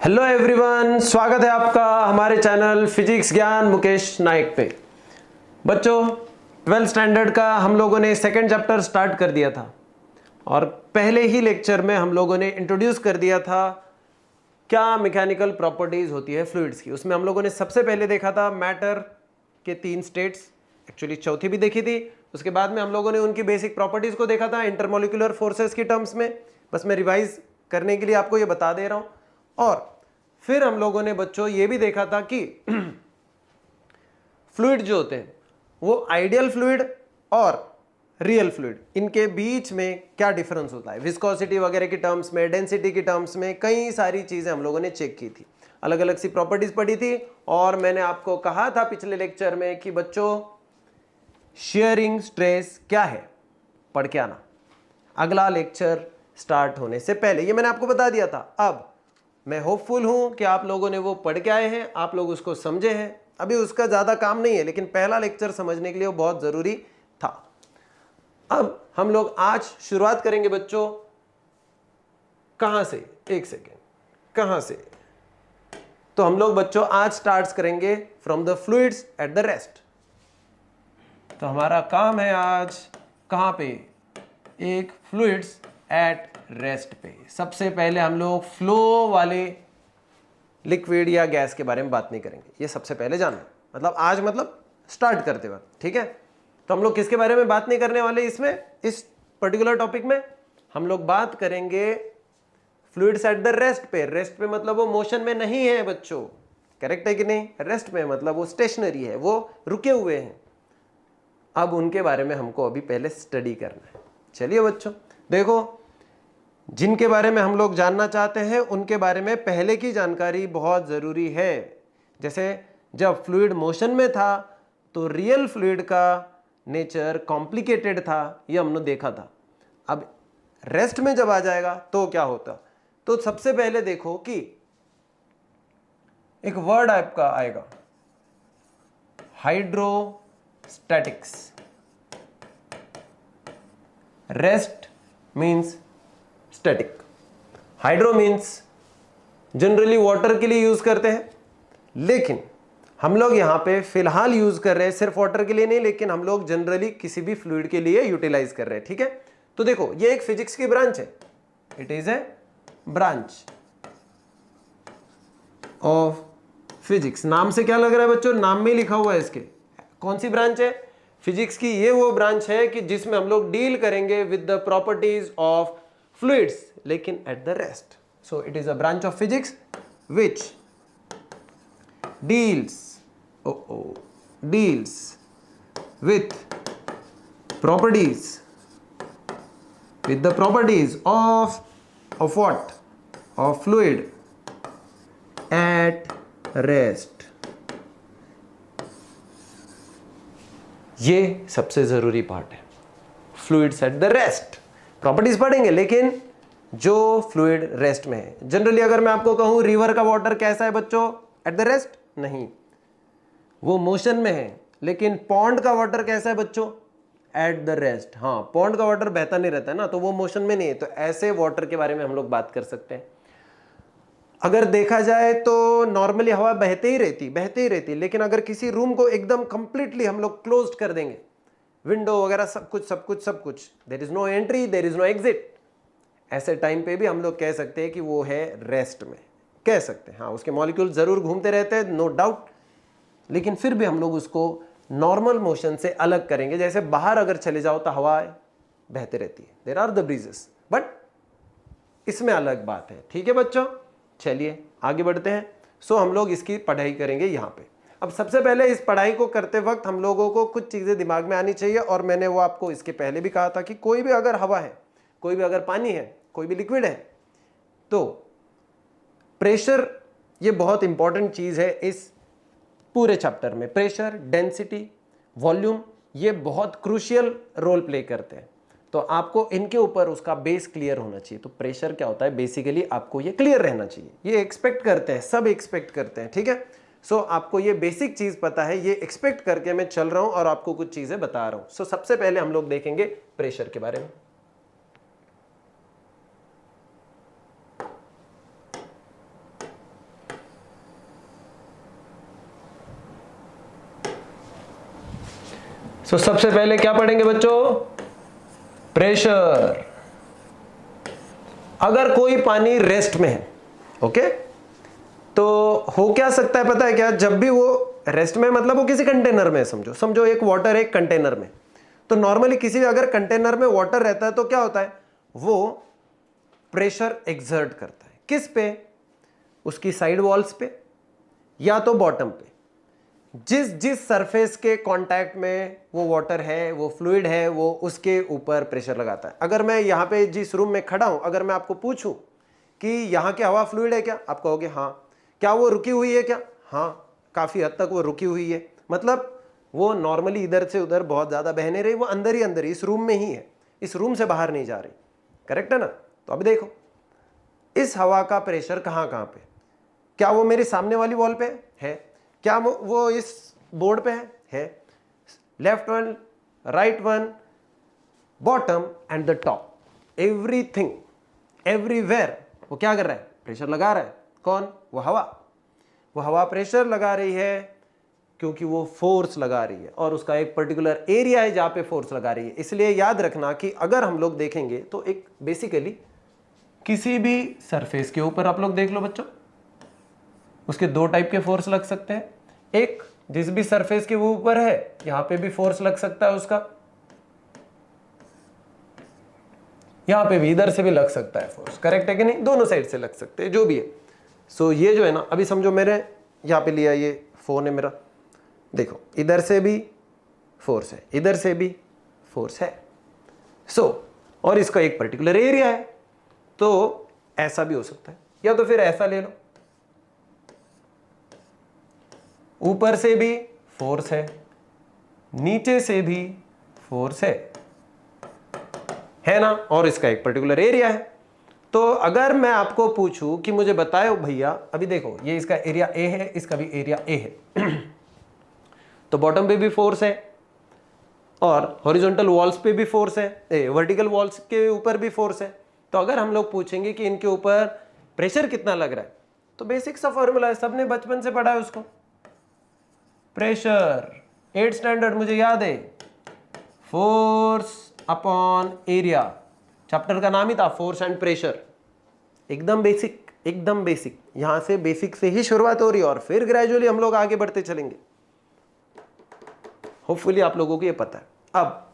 Hello everyone, स्वागत है आपका हमारे चैनल फिजिक्स ज्ञान मुकेश नायक पे। बच्चों, 12th स्टैंडर्ड का हम लोगों ने सेकंड चैप्टर स्टार्ट कर दिया था और पहले ही लेक्चर में हम लोगों ने इंट्रोड्यूस कर दिया था क्या मैकेनिकल प्रॉपर्टीज होती है फ्लूइड्स की। उसमें हम लोगों ने सबसे पहले देखा था मैटर के 3 स्टेट्स, एक्चुअली चौथी भी देखी थी। उसके बाद में हम लोगों ने उनकी बेसिक प्रॉपर्टीज को देखा था इंटरमोलिकुलर फोर्सेस की टर्म्स में। बस मैं रिवाइज करने के लिए आपको ये बता दे रहा हूं। और फिर हम लोगों ने बच्चों ये भी देखा था कि फ्लूइड जो होते हैं वो आइडियल फ्लूइड और रियल फ्लूइड, इनके बीच में क्या डिफरेंस होता है, विस्कोसिटी वगैरह की टर्म्स में, डेंसिटी की टर्म्स में, कई सारी चीजें हम लोगों ने चेक की थी, अलग अलग सी प्रॉपर्टीज पढ़ी थी। और मैंने आपको कहा था पिछले लेक्चर में कि बच्चों शेयरिंग स्ट्रेस क्या है, पढ़ के आना अगला लेक्चर स्टार्ट होने से पहले, ये मैंने आपको बता दिया था। अब मैं होपफुल हूं कि आप लोगों ने वो पढ़ के आए हैं, आप लोग उसको समझे हैं। अभी उसका ज्यादा काम नहीं है, लेकिन पहला लेक्चर समझने के लिए वो बहुत जरूरी था। अब हम लोग आज शुरुआत करेंगे बच्चों, कहां से, एक सेकेंड, कहां से, तो हम लोग बच्चों आज स्टार्ट करेंगे from the fluids at the rest. तो हमारा काम है आज कहां पे, एक फ्लूइड्स एट रेस्ट पे। सबसे पहले हम लोग फ्लो वाले लिक्विड या गैस के बारे में बात नहीं करेंगे, ये सबसे पहले जानना, मतलब आज मतलब स्टार्ट करते वक्त, ठीक है। तो हम लोग किसके बारे में बात नहीं करने वाले इसमें, इस पर्टिकुलर टॉपिक में हम लोग बात करेंगे फ्लूइड्स एट द रेस्ट पे। रेस्ट पे मतलब वो मोशन में नहीं है बच्चों, करेक्ट है कि नहीं। रेस्ट में मतलब वो स्टेशनरी है, वो रुके हुए हैं। अब उनके बारे में हमको अभी पहले स्टडी करना है। चलिए बच्चों देखो, जिनके बारे में हम लोग जानना चाहते हैं उनके बारे में पहले की जानकारी बहुत ज़रूरी है। जैसे जब फ्लूइड मोशन में था तो रियल फ्लूइड का नेचर कॉम्प्लिकेटेड था, ये हमने देखा था। अब रेस्ट में जब आ जाएगा तो क्या होता, तो सबसे पहले देखो कि एक वर्ड आपका आएगा hydrostatics. Rest means static, hydro means generally water के लिए यूज करते हैं, लेकिन हम लोग यहां पे फिलहाल यूज कर रहे हैं सिर्फ वाटर के लिए नहीं, लेकिन हम लोग जनरली किसी भी फ्लूइड के लिए यूटिलाइज कर रहे हैं, ठीक है। तो देखो ये एक फिजिक्स की ब्रांच है, it is a branch of physics. नाम से क्या लग रहा है बच्चों, नाम में लिखा हुआ है इसके, कौन सी ब्रांच है फिजिक्स की, ये वो ब्रांच है कि जिसमें हम लोग डील करेंगे with the properties of fluids, लेकिन at the rest. So it is a branch of physics which deals with properties, with the properties of what, of fluid at rest. ये सबसे जरूरी पार्ट है, fluids at the rest। Properties पढ़ेंगे, लेकिन जो fluid rest में है। Generally अगर मैं आपको कहूं रिवर का वाटर कैसा है बच्चों, एट द रेस्ट, नहीं, वो मोशन में है। लेकिन पॉन्ड का वाटर कैसा है बच्चों, एट द रेस्ट। हाँ, पॉन्ड का वाटर बहता नहीं रहता है ना, तो वो मोशन में नहीं है। तो ऐसे वाटर के बारे में हम लोग बात कर सकते हैं। अगर देखा जाए तो नॉर्मली हवा बहते ही रहती, लेकिन अगर किसी रूम को एकदम कंप्लीटली हम लोग क्लोज कर देंगे, विंडो वगैरह सब कुछ, there is no entry, there is no exit, ऐसे टाइम पे भी हम लोग कह सकते हैं कि वो है रेस्ट में, कह सकते हैं। हाँ, उसके मॉलिक्यूल जरूर घूमते रहते हैं, नो डाउट, लेकिन फिर भी हम लोग उसको नॉर्मल मोशन से अलग करेंगे। जैसे बाहर अगर चले जाओ तो हवा बहते रहती है, there are the breezes, but इसमें अलग बात है, ठीक है बच्चों। चलिए आगे बढ़ते हैं। सो हम लोग इसकी पढ़ाई करेंगे यहाँ पे। अब सबसे पहले इस पढ़ाई को करते वक्त हम लोगों को कुछ चीजें दिमाग में आनी चाहिए, और मैंने वो आपको इसके पहले भी कहा था कि कोई भी अगर हवा है, कोई भी अगर पानी है, कोई भी लिक्विड है, तो प्रेशर ये बहुत इंपॉर्टेंट चीज है इस पूरे चैप्टर में। प्रेशर, डेंसिटी, वॉल्यूम, ये बहुत क्रूशियल रोल प्ले करते हैं। तो आपको इनके ऊपर उसका बेस क्लियर होना चाहिए। तो प्रेशर क्या होता है बेसिकली, आपको ये क्लियर रहना चाहिए, ये एक्सपेक्ट करते हैं, सब एक्सपेक्ट करते हैं, ठीक है। सो आपको ये बेसिक चीज पता है, ये एक्सपेक्ट करके मैं चल रहा हूं और आपको कुछ चीजें बता रहा हूं। सो सबसे पहले हम लोग देखेंगे प्रेशर के बारे में। तो सबसे पहले क्या पढ़ेंगे बच्चों? प्रेशर। अगर कोई पानी रेस्ट में है, ओके, तो हो क्या सकता है पता है क्या? जब भी वो रेस्ट में, मतलब वो किसी कंटेनर में, समझो एक वाटर एक कंटेनर में, तो नॉर्मली किसी भी अगर कंटेनर में वाटर रहता है तो क्या होता है? वो प्रेशर एक्सर्ट करता है। किस पे? उसकी साइड वॉल्स पे या तो बॉटम पे। जिस सरफेस के कांटेक्ट में वो वाटर है, वो फ्लूइड है, वो उसके ऊपर प्रेशर लगाता है। अगर मैं यहाँ पे जिस रूम में खड़ा हूं, अगर मैं आपको पूछूं कि यहाँ की हवा फ्लूइड है क्या, आप कहोगे हाँ। क्या वो रुकी हुई है क्या? हाँ, काफी हद तक वो रुकी हुई है। मतलब वो नॉर्मली इधर से उधर बहुत ज्यादा बह नहीं रही, वो अंदर ही अंदर इस रूम में ही है, इस रूम से बाहर नहीं जा रही। करेक्ट है ना? तो अब देखो इस हवा का प्रेशर कहाँ कहाँ पे? क्या वो मेरे सामने वाली वॉल पे है? क्या वो इस बोर्ड पे है? Left one, right one, bottom and the top, everything, everywhere वो क्या कर रहा है? प्रेशर लगा रहा है। कौन? वो हवा। वो हवा प्रेशर लगा रही है क्योंकि वो फोर्स लगा रही है, और उसका एक पर्टिकुलर एरिया है जहां पे फोर्स लगा रही है। इसलिए याद रखना कि अगर हम लोग देखेंगे तो एक बेसिकली किसी भी सरफेस के ऊपर आप लोग देख लो बच्चों, उसके दो टाइप के फोर्स लग सकते हैं। एक, जिस भी सरफेस के वो ऊपर है यहां पे भी फोर्स लग सकता है उसका, यहां पे भी, इधर से भी लग सकता है फोर्स। करेक्ट है कि नहीं? दोनों साइड से लग सकते हैं, जो भी है। सो ये जो है ना, अभी समझो मैंने यहां पे लिया, ये फोन है मेरा, देखो इधर से भी फोर्स है, इधर से भी फोर्स है। और इसका एक पर्टिकुलर एरिया है, तो ऐसा भी हो सकता है, या तो फिर ऐसा ले लो, ऊपर से भी फोर्स है, नीचे से भी फोर्स है ना, और इसका एक पर्टिकुलर एरिया है। तो अगर मैं आपको पूछूं कि मुझे बताओ भैया, अभी देखो ये इसका एरिया ए है, इसका भी एरिया ए है तो बॉटम पे भी फोर्स है, और हॉरिजॉन्टल वॉल्स पे भी फोर्स है, वर्टिकल वॉल्स के ऊपर भी फोर्स है। तो अगर हम लोग पूछेंगे कि इनके ऊपर प्रेशर कितना लग रहा है, तो बेसिक सा फॉर्मूला है, सबने बचपन से पढ़ा है उसको। प्रेशर 8th स्टैंडर्ड मुझे याद है, फोर्स अपॉन एरिया। चैप्टर का नाम ही था फोर्स एंड प्रेशर। एकदम बेसिक, एकदम बेसिक। यहां से बेसिक से ही शुरुआत हो रही है और फिर ग्रेजुअली हम लोग आगे बढ़ते चलेंगे। होपफुली आप लोगों को ये पता है। अब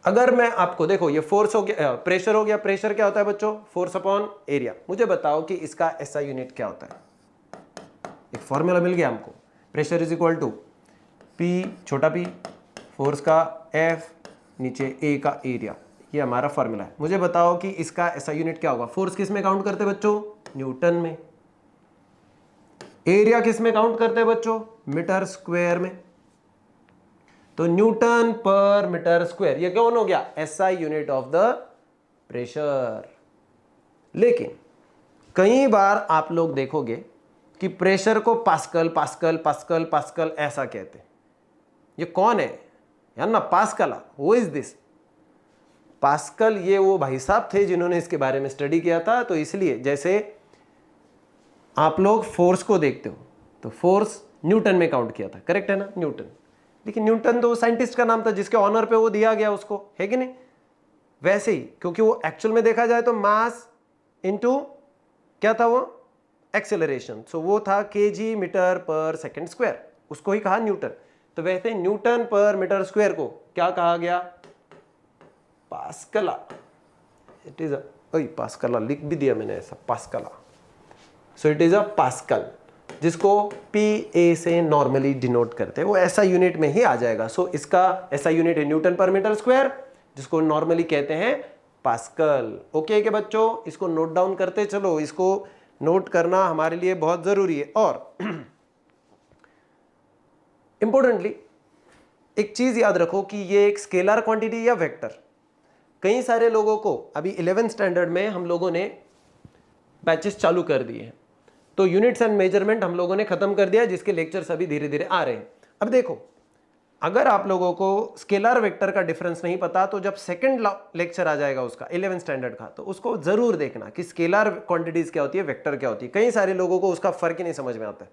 अगर मैं आपको, देखो ये फोर्स हो गया, प्रेशर हो गया। प्रेशर क्या होता है बच्चों? Force upon area. मुझे बताओ कि इसका एसआई यूनिट क्या होता है? एक फॉर्मूला मिल गया हमको, pressure is equal to P, छोटा पी, फोर्स का एफ, नीचे ए का एरिया। ये हमारा फॉर्मूला है। मुझे बताओ कि इसका एसआई यूनिट क्या होगा? फोर्स किस में काउंट करते हैं बच्चों? न्यूटन में। एरिया किस में काउंट करते हैं बच्चों? मीटर स्क्वायर में। तो न्यूटन पर मीटर स्क्वायर, ये कौन हो गया? SI unit of the pressure. लेकिन कई बार आप लोग देखोगे कि प्रेशर को पास्कल पास्कल पास्कल पास्कल ऐसा कहते हैं। ये कौन है यार? ना पास्कल, वो इज दिस पास्कल। ये वो भाई साहब थे जिन्होंने इसके बारे में स्टडी किया था। तो इसलिए जैसे आप लोग फोर्स को देखते हो तो फोर्स न्यूटन में काउंट किया था, करेक्ट है ना? न्यूटन। लेकिन न्यूटन तो साइंटिस्ट का नाम था जिसके ऑनर पे वो दिया गया उसको, है कि नहीं? वैसे ही, क्योंकि वो एक्चुअल में देखा जाए तो मास इनटू क्या था वो? एक्सेलरेशन। सो वो था केजी मीटर पर सेकंड स्क्वायर, उसको ही कहा न्यूटन। तो वैसे न्यूटन पर मीटर स्क्वायर को क्या कहा गया? पास्कला। इट इज पास्कला लिख भी दिया मैंने ऐसा, पास्कला। So it is a pascal, जिसको पी ए से नॉर्मली डिनोट करते हैं। वो ऐसा यूनिट में ही आ जाएगा। सो इसका ऐसा यूनिट है न्यूटन पर मीटर स्क्वायर, जिसको नॉर्मली कहते हैं पास्कल। ओके के बच्चों, इसको नोट डाउन करते चलो, इसको नोट करना हमारे लिए बहुत जरूरी है। और इंपॉर्टेंटली एक चीज याद रखो कि ये एक स्केलर क्वांटिटी या वेक्टर। कई सारे लोगों को अभी 11th स्टैंडर्ड में हम लोगों ने बैचेस चालू कर दिए हैं, तो यूनिट्स एंड मेजरमेंट हम लोगों ने खत्म कर दिया, जिसके लेक्चर्स अभी धीरे धीरे आ रहे हैं। अब देखो, अगर आप लोगों को स्केलर वेक्टर का डिफरेंस नहीं पता, तो जब सेकंड लेक्चर आ जाएगा उसका 11th स्टैंडर्ड का, तो उसको जरूर देखना कि स्केलर क्वांटिटीज क्या होती है, वेक्टर क्या होती है। कई सारे लोगों को उसका फर्क ही नहीं समझ में आता है।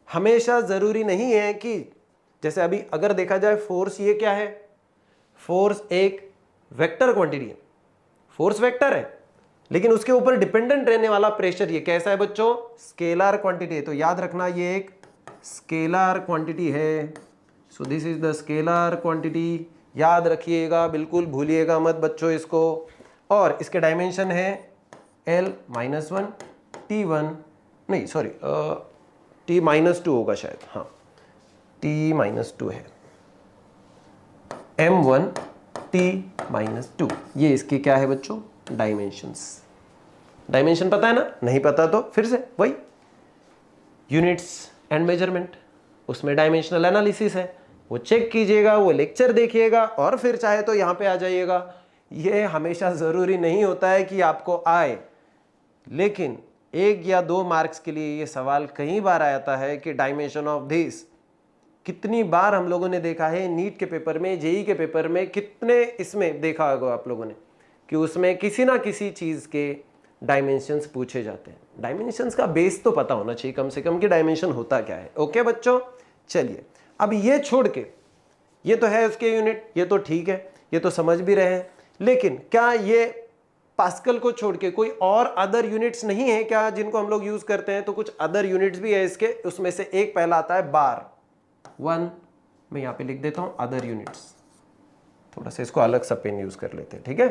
हमेशा जरूरी नहीं है कि, जैसे अभी अगर देखा जाए फोर्स ये क्या है? फोर्स एक वेक्टर क्वांटिटी है, फोर्स वेक्टर है, लेकिन उसके ऊपर डिपेंडेंट रहने वाला प्रेशर ये कैसा है बच्चों, स्केलर क्वांटिटी है। तो याद रखना ये एक स्केलर क्वांटिटी है। So this is the scalar quantity, याद रखिएगा, बिल्कुल भूलिएगा मत बच्चों इसको। और इसके डायमेंशन है L-1 T1, नहीं सॉरी T-2 होगा शायद, हाँ T-2 है, M1 T-2, ये इसके क्या है बच्चों, डायमेंशंस। डायमेंशन पता है ना, नहीं पता तो फिर से वही यूनिट्स एंड मेजरमेंट, उसमें डायमेंशनल एनालिसिस है, वो चेक कीजिएगा, वो लेक्चर देखिएगा और फिर चाहे तो यहाँ पे आ जाइएगा। ये हमेशा ज़रूरी नहीं होता है कि आपको आए, लेकिन 1 या 2 मार्क्स के लिए ये सवाल कई बार आता है कि डायमेंशन ऑफ दिस। कितनी बार हम लोगों ने देखा है नीट के पेपर में, जेई के पेपर में, कितने इसमें देखा होगा आप लोगों ने कि उसमें किसी ना किसी चीज़ के डायमेंशंस पूछे जाते हैं। डायमेंशंस का बेस तो पता होना चाहिए कम से कम कि डायमेंशन होता क्या है। ओके बच्चों, चलिए अब ये छोड़ के, ये तो है उसके यूनिट, ये तो ठीक है, ये तो समझ भी रहे हैं, लेकिन क्या ये पास्कल को छोड़ के कोई और अदर यूनिट्स नहीं है क्या जिनको हम लोग यूज करते हैं? तो कुछ अदर यूनिट्स भी है इसके, उसमें से एक पहला आता है बार 1, मैं यहां पे लिख देता हूं अदर यूनिट्स। थोड़ा सा इसको अलग सा पेन यूज कर लेते हैं, ठीक है,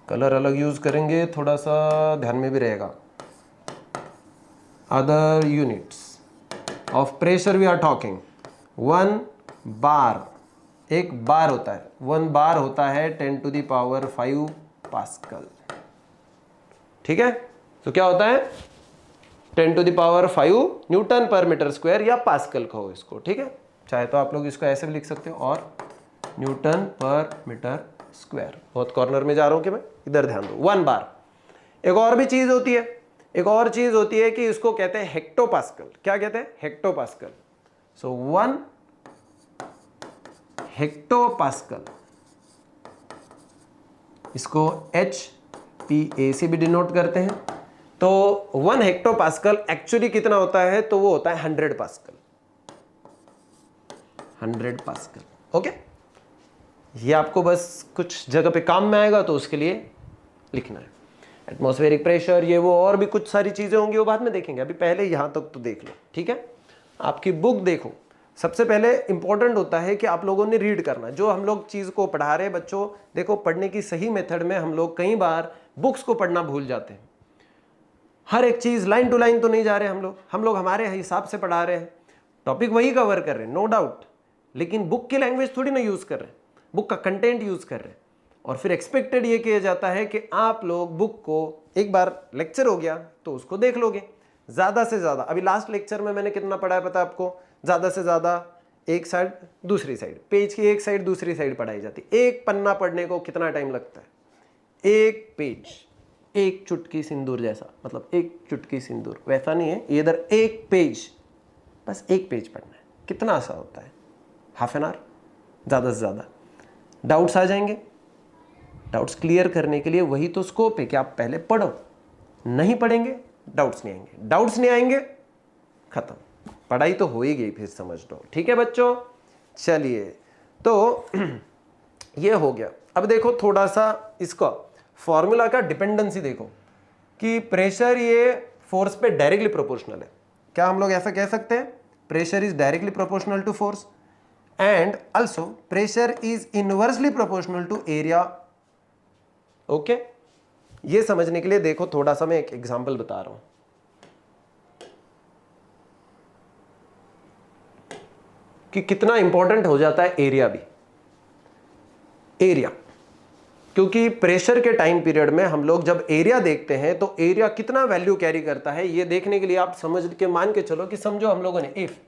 कलर अलग यूज करेंगे, थोड़ा सा ध्यान में भी रहेगा। Other units of pressure we are talking 1 bar, एक बार होता है, 1 बार होता है 10⁵ पास्कल, ठीक है। तो क्या होता है 10⁵ न्यूटन पर मीटर स्क्वायर या पास्कल कहो इसको, ठीक है। चाहे तो आप लोग इसको ऐसे भी लिख सकते हो और न्यूटन पर मीटर स्क्वायर। बहुत कॉर्नर में जा रहा हूं कि मैं, इधर ध्यान दो, 1 बार। एक और भी चीज होती है, एक और चीज होती है कि इसको कहते हैं हेक्टोपास्कल। क्या कहते हैं? हेक्टोपास्कल। सो 1 हेक्टोपास्कल, इसको HPA से भी डिनोट करते हैं। तो 1 हेक्टोपास्कल एक्चुअली कितना होता है? तो वो होता है 100 पास्कल, 100 पास्कल। ओके, ये आपको बस कुछ जगह पे काम में आएगा तो उसके लिए लिखना है। एटमॉस्फेरिक प्रेशर, ये वो और भी कुछ सारी चीजें होंगी, वो बाद में देखेंगे, अभी पहले यहां तक तो देख लो, ठीक है। आपकी बुक देखो, सबसे पहले इंपॉर्टेंट होता है कि आप लोगों ने रीड करना। जो हम लोग चीज को पढ़ा रहे हैं बच्चों, देखो पढ़ने की सही मेथड में हम लोग कई बार बुक्स को पढ़ना भूल जाते हैं। हर एक चीज लाइन टू लाइन तो नहीं जा रहे हम लोग हमारे हिसाब से पढ़ा रहे हैं, टॉपिक वही कवर कर रहे हैं, नो डाउट, लेकिन बुक की लैंग्वेज थोड़ी ना यूज कर रहे हैं, बुक का कंटेंट यूज कर रहे हैं। और फिर एक्सपेक्टेड ये किया जाता है कि आप लोग बुक को एक बार लेक्चर हो गया तो उसको देख लोगे ज्यादा से ज्यादा। अभी लास्ट लेक्चर में मैंने कितना पढ़ाया पता है आपको? ज्यादा से ज्यादा एक साइड दूसरी साइड, पेज की एक साइड दूसरी साइड पढ़ाई जाती। एक पन्ना पढ़ने को कितना टाइम लगता है? एक पेज, एक चुटकी सिंदूर जैसा, मतलब एक चुटकी सिंदूर वैसा नहीं है, इधर एक पेज, बस एक पेज पढ़ना है। कितना आसान होता है? हाफ एन आवर ज़्यादा से ज़्यादा। डाउट्स आ जाएंगे, डाउट्स क्लियर करने के लिए वही तो स्कोप है कि आप पहले पढ़ो, नहीं पढ़ेंगे डाउट्स नहीं आएंगे, डाउट्स नहीं आएंगे खत्म, पढ़ाई तो हो ही गई, फिर समझ लो, ठीक है बच्चों। चलिए, तो ये हो गया। अब देखो थोड़ा सा इसका फॉर्मूला का डिपेंडेंसी देखो कि प्रेशर ये फोर्स पे डायरेक्टली प्रोपोर्शनल है। क्या हम लोग ऐसा कह सकते हैं? Pressure is directly proportional to force and also pressure is inversely proportional to area. Okay, ये समझने के लिए देखो थोड़ा सा मैं एक एग्जांपल बता रहा हूं कि कितना इंपॉर्टेंट हो जाता है एरिया भी। एरिया, क्योंकि प्रेशर के टाइम पीरियड में हम लोग जब एरिया देखते हैं तो एरिया कितना वैल्यू कैरी करता है ये देखने के लिए आप समझ के मान के चलो कि समझो हम लोगों ने, if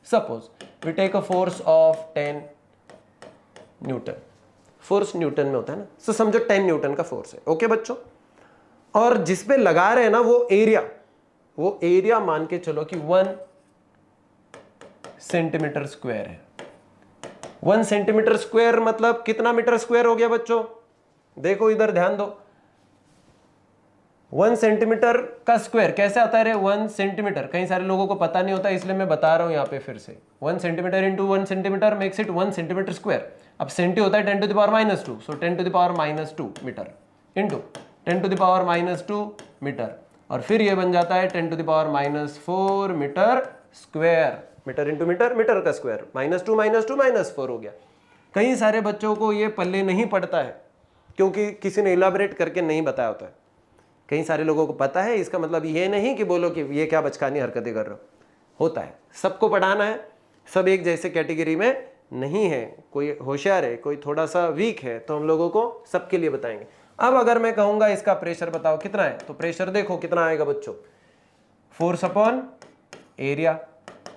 suppose we take a force of 10 newton, force newton में होता है ना, तो समझो 10 न्यूटन का फोर्स है। ओके बच्चों, और जिस पे लगा रहे हैं ना वो एरिया मान के चलो कि 1 सेंटीमीटर स्क्वायर है। 1 सेंटीमीटर स्क्वायर मतलब कितना मीटर स्क्वायर हो गया बच्चों? देखो इधर ध्यान दो, 1 सेंटीमीटर का स्क्वायर कैसे आता है रे? 1 सेंटीमीटर कई सारे लोगों को पता नहीं होता, इसलिए मैं बता रहा हूं यहां पे फिर से। 1 centimetre into 1 centimetre makes it 1 centimetre square. अब सेंटी होता है 10 to the power -2, so 10 to the power -2 metre into 10 to the power -2 metre, और फिर ये बन जाता है 10 to the power -4 metre square. Metre into metre, metre का स्क्वायर, -2 -4 हो गया। कई सारे बच्चों को ये पल्ले नहीं पड़ता है क्योंकि किसी ने इलाबरेट करके नहीं बताया होता है। कई सारे लोगों को पता है, इसका मतलब ये नहीं कि बोलो कि ये क्या बचकानी हरकतें कर रहे हो, होता है। सबको पढ़ाना है, सब एक जैसे कैटेगरी में नहीं है, कोई होशियार है, कोई थोड़ा सा वीक है, तो हम लोगों को सबके लिए बताएंगे। अब अगर मैं कहूंगा इसका प्रेशर बताओ कितना है, तो प्रेशर देखो कितना आएगा बच्चों, फोर्स अपॉन एरिया।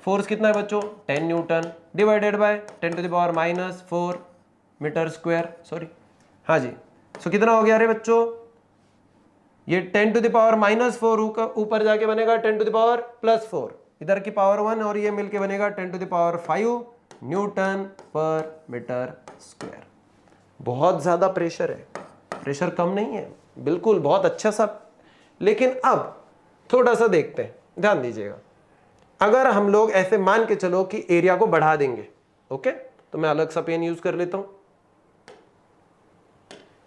फोर्स कितना है बच्चों 10 newton divided by 10 to the power -4 metre square, sorry हाँ जी। सो कितना हो गया रे बच्चों, ये 10 टू द पावर -4 ऊपर जाके बनेगा 10 टू द पावर +4, इधर की पावर 1 और ये मिलके बनेगा 10 टू द पावर 5 न्यूटन पर मीटर स्क्वायर। बहुत ज्यादा प्रेशर है, प्रेशर कम नहीं है, बिल्कुल बहुत अच्छा सा। लेकिन अब थोड़ा सा देखते हैं, ध्यान दीजिएगा। अगर हम लोग ऐसे मान के चलो कि एरिया को बढ़ा देंगे, ओके, तो मैं अलग सा पेन यूज कर लेता हूं।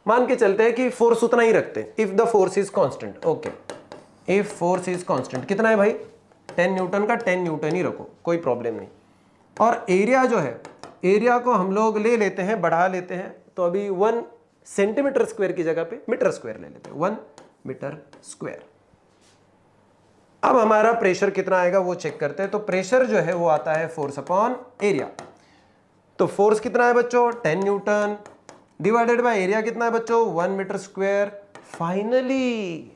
मान के चलते हैं कि फोर्स उतना ही रखते हैं, if the force is constant, okay, if force is constant कितना है भाई 10 न्यूटन का 10 न्यूटन ही रखो, कोई प्रॉब्लम नहीं। और एरिया जो है, एरिया को हम लोग ले लेते हैं, बढ़ा लेते हैं, तो अभी 1 सेंटीमीटर स्क्वायर की जगह पे मीटर स्क्वायर ले लेते हैं, 1 मीटर स्क्वायर। अब हमारा प्रेशर कितना आएगा वो चेक करते हैं। तो प्रेशर जो है वो आता है फोर्स अपॉन एरिया। तो फोर्स कितना है बच्चों 10 न्यूटन डिवाइडेड बाय एरिया कितना है बच्चों 1 metre square. Finally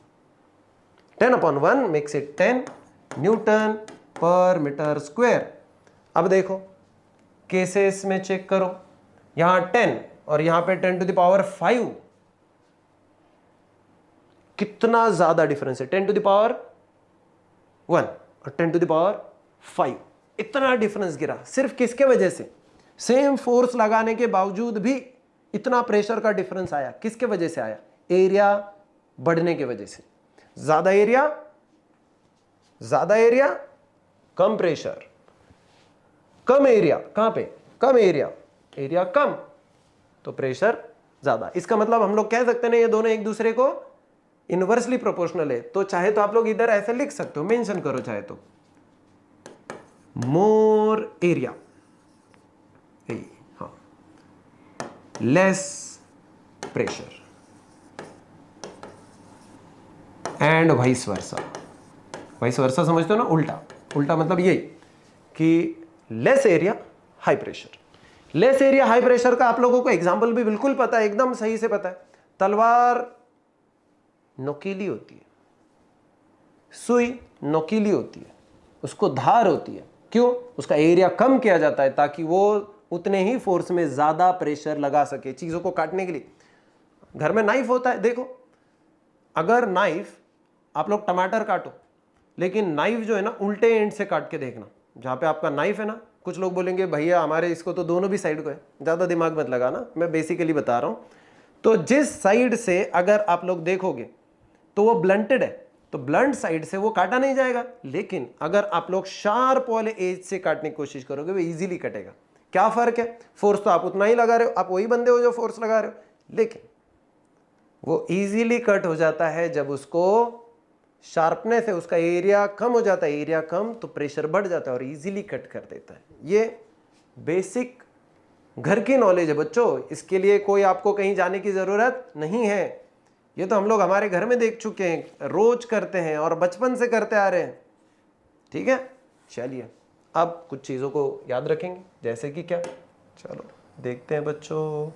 10 upon 1 makes it 10 newton पर मीटर स्क्वायर। अब देखो केसेस में चेक करो, यहां 10 और यहां पे 10 टू द पावर 5, कितना ज्यादा डिफरेंस है, 10 टू द पावर 1 और 10 टू द पावर 5, इतना डिफरेंस गिरा सिर्फ किसके वजह से, सेम फोर्स लगाने के बावजूद भी इतना प्रेशर का डिफरेंस आया, किसके वजह से आया, एरिया बढ़ने के वजह से। ज्यादा एरिया कम प्रेशर, कम एरिया, कहां पे कम एरिया कम, तो प्रेशर ज्यादा। इसका मतलब हम लोग कह सकते हैं ये दोनों एक दूसरे को इनवर्सली प्रोपोर्शनल है। तो चाहे तो आप लोग इधर ऐसे लिख सकते हो, मेंशन करो चाहे तो, मोर एरिया, हाँ, less pressure, and vice versa समझते हो ना, उल्टा मतलब यही कि less area high pressure. Less area high pressure का आप लोगों को एग्जांपल भी बिल्कुल पता है, एकदम सही से पता है। तलवार नोकीली होती है, सुई नोकीली होती है, उसको धार होती है, क्यों, उसका एरिया कम किया जाता है ताकि वो उतने ही फोर्स में ज्यादा प्रेशर लगा सके चीजों को काटने के लिए। घर में नाइफ होता है, देखो अगर नाइफ आप लोग टमाटर काटो, लेकिन नाइफ जो है ना उल्टे एंड से काट के देखना, जहां पे आपका नाइफ है ना, कुछ लोग बोलेंगे भैया हमारे इसको तो दोनों भी साइड को है, ज्यादा दिमाग मत लगाना, मैं बेसिकली बता रहा हूं। तो जिस साइड से अगर आप लोग देखोगे तो वो ब्लंटेड है, तो ब्लंट साइड से वो काटा नहीं जाएगा, लेकिन अगर आप लोग शार्प वाले एज से काटने की कोशिश करोगे वो इजीली कटेगा। क्या फर्क है, फोर्स तो आप उतना ही लगा रहे हो, आप वही बंदे हो जो फोर्स लगा रहे हो, लेकिन वो इजीली कट हो जाता है जब उसको शार्पनेस है, उसका एरिया कम हो जाता है, एरिया कम तो प्रेशर बढ़ जाता है और इजीली कट कर देता है। ये बेसिक घर की नॉलेज है बच्चों, इसके लिए कोई आपको कहीं जाने की जरूरत नहीं है। ये तो हम लोग हमारे घर में देख चुके हैं, रोज करते हैं और बचपन से करते आ रहे हैं। ठीक है, चलिए अब कुछ चीजों को याद रखेंगे, जैसे कि क्या, चलो देखते हैं बच्चों।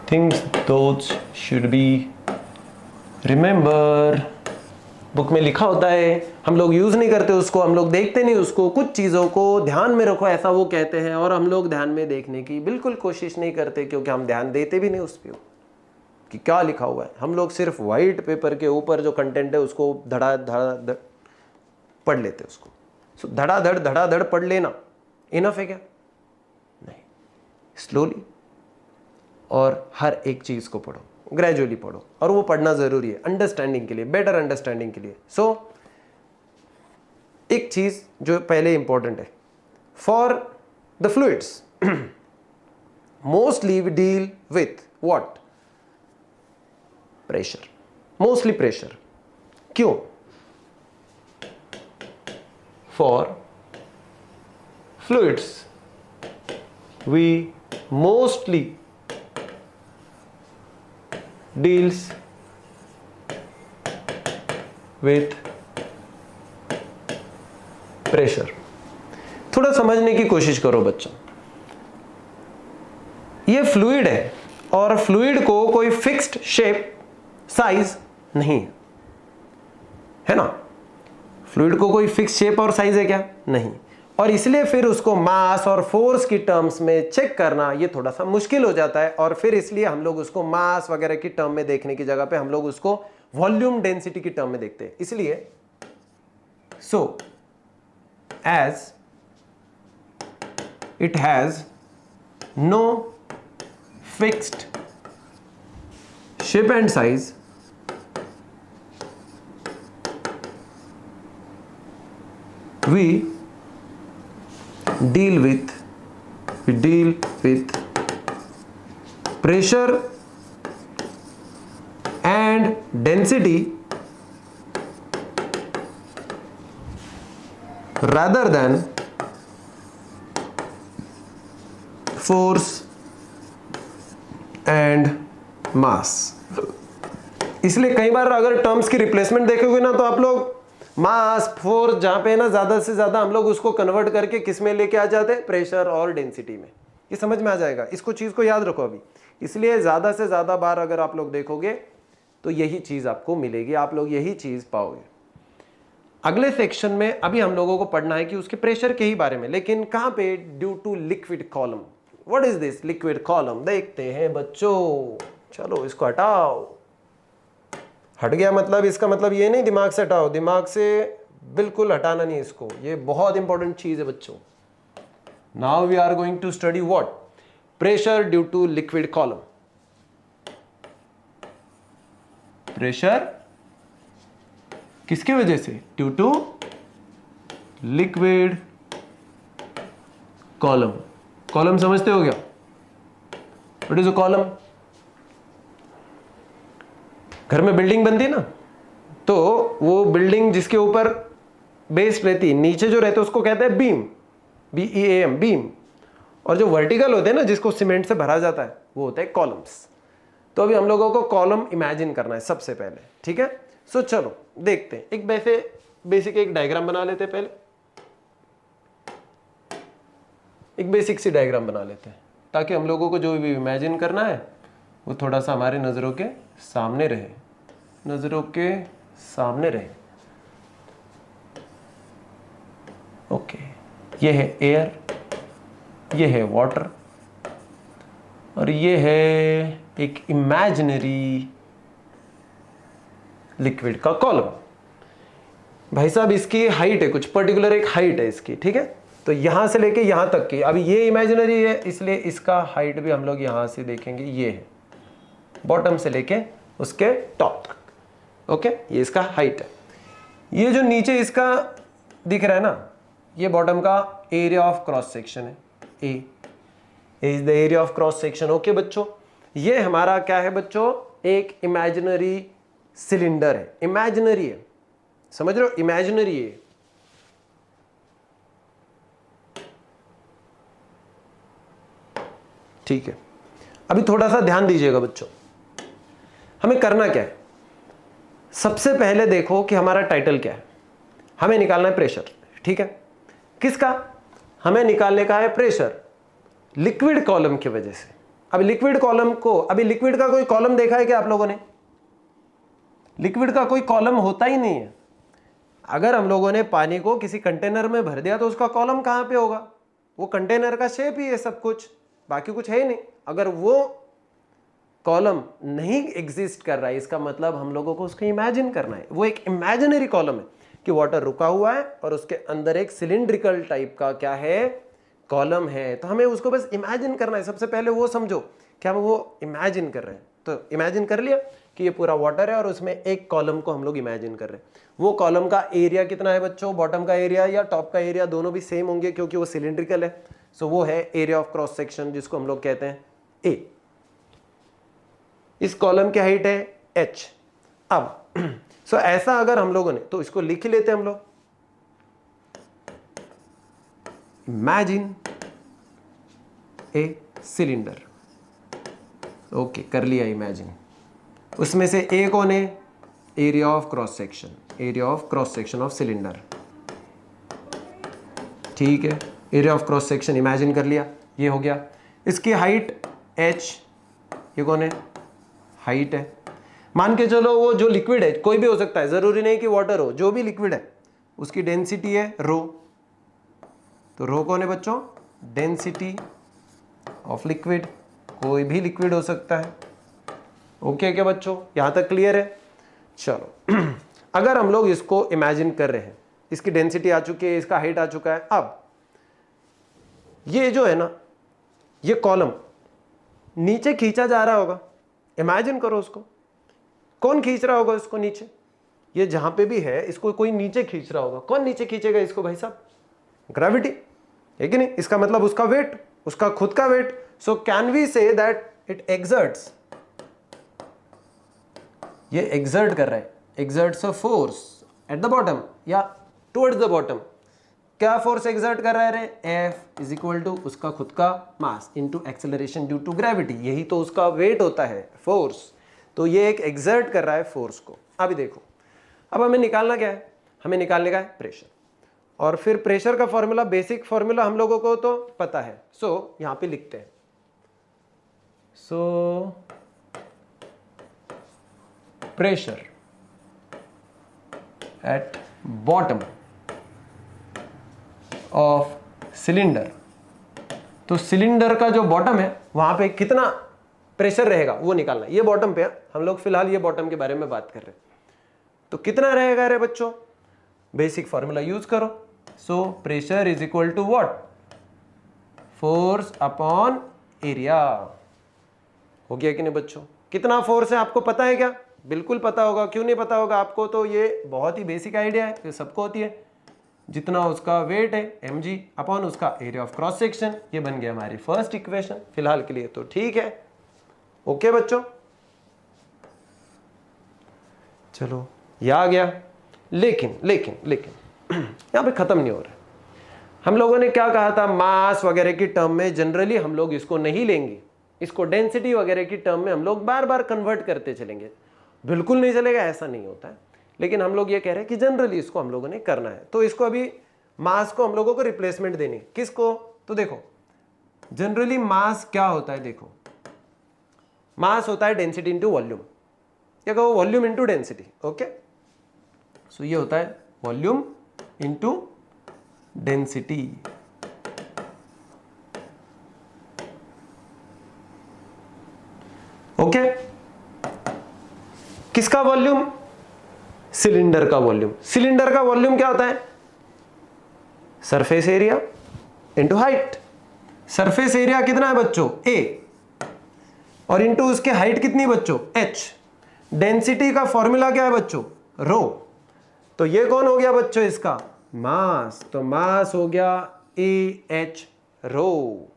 Things those should be remember, book में लिखा होता है, हम लोग यूज नहीं करते उसको, हम लोग देखते नहीं उसको। कुछ चीजों को ध्यान में रखो ऐसा वो कहते हैं, और हम लोग ध्यान में देखने की बिल्कुल कोशिश नहीं करते, क्योंकि हम ध्यान देते भी नहीं उस पर कि क्या लिखा हुआ है। हम लोग सिर्फ वाइट पेपर के ऊपर जो कंटेंट है उसको धड़ाधड़ पढ़ लेते उसको। धड़ाधड़ पढ़ लेना इनफ है क्या, नहीं, स्लोली और हर एक चीज को पढ़ो। ग्रेजुअली पढ़ो, और वो पढ़ना जरूरी है अंडरस्टैंडिंग के लिए, बेटर अंडरस्टैंडिंग के लिए। सो एक चीज जो पहले इंपॉर्टेंट है, for the fluids mostly we deal with what? Pressure, mostly pressure. क्यों? For fluids we mostly deals with pressure। थोड़ा समझने की कोशिश करो बच्चों, ये फ्लूइड है और फ्लूइड को कोई फिक्स्ड शेप साइज नहीं है, है ना? फ्लूइड को कोई फिक्स शेप और साइज है क्या? नहीं। और इसलिए फिर उसको मास और फोर्स की टर्म्स में चेक करना ये थोड़ा सा मुश्किल हो जाता है, और फिर इसलिए हम लोग उसको मास वगैरह की टर्म में देखने की जगह पे हम लोग उसको वॉल्यूम डेंसिटी की टर्म में देखते हैं। इसलिए so as it has no fixed shape and size, we deal with pressure and density rather than force and mass। इसलिए कई बार अगर टर्म्स की रिप्लेसमेंट देखोगे ना, तो आप लोग मास फोर्स जहां पे ना ज्यादा से ज्यादा हम लोग उसको कन्वर्ट करके किस में लेके आ जाते हैं? प्रेशर और डेंसिटी में। ये समझ में आ जाएगा, इसको चीज को याद रखो अभी। इसलिए ज्यादा से ज्यादा बार अगर आप लोग देखोगे तो यही चीज आपको मिलेगी, आप लोग यही चीज पाओगे। अगले सेक्शन में अभी हम लोगों को पढ़ना है कि उसके प्रेशर के ही बारे में, लेकिन कहां पे? Due to liquid column. What is this liquid column? देखते हैं बच्चों। चलो इसको हटाओ। हट गया मतलब इसका मतलब ये नहीं दिमाग से हटाओ, दिमाग से बिल्कुल हटाना नहीं इसको, ये बहुत इंपॉर्टेंट चीज है बच्चों। Now we are going to study what? Pressure due to liquid column. Pressure किसके वजह से? Due to liquid column. Column समझते हो क्या? What is a column? घर में बिल्डिंग बनती है ना, तो वो बिल्डिंग जिसके ऊपर बेस रहती है, नीचे जो रहते हैं उसको कहते हैं बीम, BEAM, बीम। और जो वर्टिकल होते हैं ना, जिसको सीमेंट से भरा जाता है, वो होते हैं कॉलम्स। तो अभी हम लोगों को कॉलम इमेजिन करना है सबसे पहले, ठीक है? सो चलो देखते हैं, एक वैसे बेसिक एक डायग्राम बना लेते हैं पहले। एक बेसिक सी डायग्राम बना लेते हैं ताकि हम लोगों को जो भी इमेजिन करना है वो थोड़ा सा हमारे नज़रों के सामने रहे, नज़रों के सामने रहे। ओके, ये है एयर, ये है वाटर, और ये है एक इमेजिनरी लिक्विड का कॉलम। भाई साहब इसकी हाइट है, कुछ पर्टिकुलर एक हाइट है इसकी, ठीक है? तो यहां से लेके यहां तक की, अभी ये इमेजिनरी है इसलिए इसका हाइट भी हम लोग यहां से देखेंगे, ये है बॉटम से लेके उसके टॉप तक। ओके, ये इसका हाइट है। ये जो नीचे इसका दिख रहा है ना, ये बॉटम का एरिया ऑफ क्रॉस सेक्शन है। A is the area of cross section. Okay बच्चों, ये हमारा क्या है बच्चों? एक इमेजिनरी सिलेंडर है, इमेजिनरी है, समझ रहे हो? इमेजिनरी है। ठीक है, अभी थोड़ा सा ध्यान दीजिएगा बच्चों, हमें करना क्या है? सबसे पहले देखो कि हमारा टाइटल क्या है। हमें निकालना है प्रेशर, ठीक है? किसका? हमें निकालने का है प्रेशर लिक्विड कॉलम की वजह से। अब लिक्विड कॉलम को, अभी लिक्विड का कोई कॉलम देखा है क्या आप लोगों ने? लिक्विड का कोई कॉलम होता ही नहीं है। अगर हम लोगों ने पानी को किसी कंटेनर में भर दिया तो उसका कॉलम कहां पे होगा? वो कंटेनर का शेप ही है सब कुछ, बाकी कुछ है ही नहीं। अगर वो कॉलम नहीं एग्जिस्ट कर रहा है, इसका मतलब हम लोगों को उसको इमेजिन करना है। वो एक इमेजिनरी कॉलम है कि वाटर रुका हुआ है और उसके अंदर एक सिलिंड्रिकल टाइप का क्या है? कॉलम है, तो हमें उसको बस इमेजिन करना है। सबसे पहले वो समझो कि हम वो इमेजिन कर रहे हैं। तो इमेजिन कर लिया कि ये पूरा वाटर है और उसमें एक कॉलम को हम लोग इमेजिन कर रहे हैं। वो कॉलम का एरिया कितना है बच्चों? बॉटम का एरिया या टॉप का एरिया, दोनों भी सेम होंगे क्योंकि वो सिलिंड्रिकल है। सो वो है एरिया ऑफ क्रॉस सेक्शन, जिसको हम लोग कहते हैं ए। इस कॉलम की हाइट है h। अब सो ऐसा अगर हम लोगों ने, तो इसको लिख लेते हैं हम लोग। Imagine a cylinder. ओके, कर लिया इमेजिन। उसमें से ए कौन है? Area of cross section, area of cross section of cylinder. ठीक है, area of cross section imagine कर लिया, ये हो गया। इसकी हाइट h, ये कौन है? हाइट है। मान के चलो वो जो लिक्विड है, कोई भी हो सकता है, जरूरी नहीं कि वाटर हो, जो भी लिक्विड है उसकी डेंसिटी है रो। तो रो कौन है बच्चों? Density of liquid. कोई भी लिक्विड हो सकता है। ओके क्या बच्चों, यहां तक क्लियर है? चलो अगर हम लोग इसको इमेजिन कर रहे हैं, इसकी डेंसिटी आ चुकी है, इसका हाइट आ चुका है। अब ये जो है ना, ये कॉलम नीचे खींचा जा रहा होगा। इमेजिन करो उसको, कौन खींच रहा होगा इसको नीचे? ये जहां पे भी है इसको कोई नीचे खींच रहा होगा। कौन नीचे खींचेगा इसको भाई साहब? ग्रेविटी, है कि नहीं? इसका मतलब उसका वेट, उसका खुद का weight. So can we say that it exerts, ये एक्सर्ट कर रहा है, exerts a force at the bottom या टुवर्ड्स द बॉटम। क्या फोर्स एक्सर्ट कर रहा है? F इज इक्वल टू उसका खुद का mass into acceleration due to gravity. यही तो उसका वेट होता है, फोर्स। तो ये एक एक्सर्ट कर रहा है फोर्स को। अभी देखो, अब हमें निकालना क्या है? हमें निकालने का है प्रेशर। और फिर प्रेशर का फॉर्मूला, बेसिक फॉर्मूला हम लोगों को तो पता है। सो यहां पे लिखते हैं। So pressure at bottom of cylinder. तो सिलेंडर का जो बॉटम है वहां पे कितना प्रेशर रहेगा वो निकालना है। ये बॉटम पे है, हम लोग फिलहाल ये बॉटम के बारे में बात कर रहे हैं। तो कितना रहेगा रे बच्चों? बेसिक फॉर्मूला यूज करो। So pressure is equal to what? Force upon area. हो गया कि नहीं बच्चों? कितना फोर्स है आपको पता है क्या? बिल्कुल पता होगा। क्यों नहीं पता होगा आपको? तो ये बहुत ही बेसिक आइडिया है, ये सबको होती है। जितना उसका वेट है mg अपॉन उसका एरिया ऑफ क्रॉस सेक्शन। ये बन गया हमारी फर्स्ट इक्वेशन फिलहाल के लिए। तो ठीक है, ओके बच्चों, चलो ये आ गया। लेकिन लेकिन लेकिन यहां पे खत्म नहीं हो रहा। हम लोगों ने क्या कहा था? मास वगैरह की टर्म में जनरली हम लोग इसको नहीं लेंगे, इसको डेंसिटी वगैरह की टर्म में हम लोग बार बार कन्वर्ट करते चलेंगे। बिल्कुल नहीं चलेगा, ऐसा नहीं होता है। लेकिन हम लोग ये कह रहे हैं कि जनरली इसको हम लोगों ने करना है। तो इसको अभी मास को हम लोगों को रिप्लेसमेंट देनी। किसको? तो देखो जनरली मास क्या होता है? देखो मास होता है डेंसिटी इंटू वॉल्यूम, या कहो वॉल्यूम इंटू डेंसिटी। ओके, सो ये होता है वॉल्यूम इंटू डेंसिटी। ओके, किसका वॉल्यूम? सिलेंडर का वॉल्यूम। सिलेंडर का वॉल्यूम क्या होता है? Surface area into height. Surface area कितना है बच्चों? a, और इंटू उसके हाइट कितनी बच्चों? h। डेंसिटी का फॉर्मूला क्या है बच्चों? रो। तो ये कौन हो गया बच्चों? इसका मास। तो मास हो गया AH रो।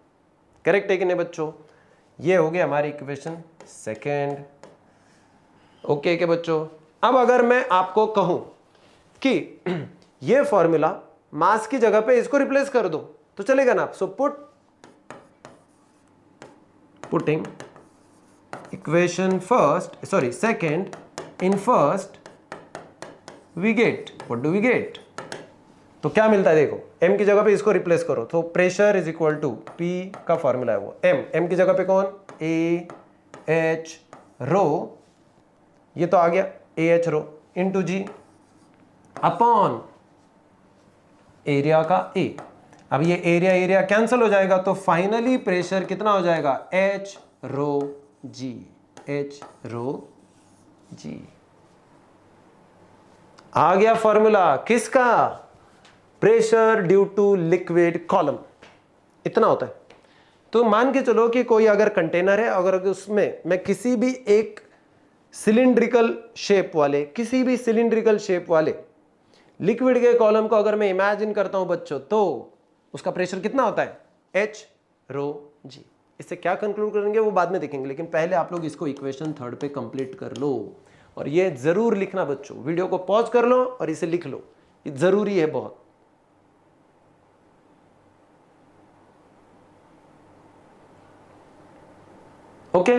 करेक्ट है कि नहीं बच्चों? ये हो गया हमारी इक्वेशन सेकेंड। ओके क्या बच्चों? अब अगर मैं आपको कहूं कि ये फॉर्मूला मास की जगह पे इसको रिप्लेस कर दो तो चलेगा ना? So putting equation first, sorry second in first, we get, what do we get? तो क्या मिलता है? देखो m की जगह पे इसको रिप्लेस करो तो pressure is equal to P का फॉर्मूला है वो m की जगह पे कौन? AH रो, ये तो आ गया AH rho into G upon area का A। अब ये एरिया एरिया कैंसिल हो जाएगा तो फाइनली प्रेशर कितना हो जाएगा? H rho G, H rho G। आ गया फॉर्मूला किसका? Pressure due to liquid column. इतना होता है। तो मान के चलो कि कोई अगर कंटेनर है, अगर उसमें मैं किसी भी एक सिलिंड्रिकल शेप वाले लिक्विड के कॉलम को अगर मैं इमेजिन करता हूं बच्चों, तो उसका प्रेशर कितना होता है, H रो G। इससे क्या कंक्लूड करेंगे वो बाद में देखेंगे, लेकिन पहले आप लोग इसको इक्वेशन 3 पे कंप्लीट कर लो। और ये जरूर लिखना बच्चों, वीडियो को पॉज कर लो और इसे लिख लो, ये जरूरी है बहुत। ओके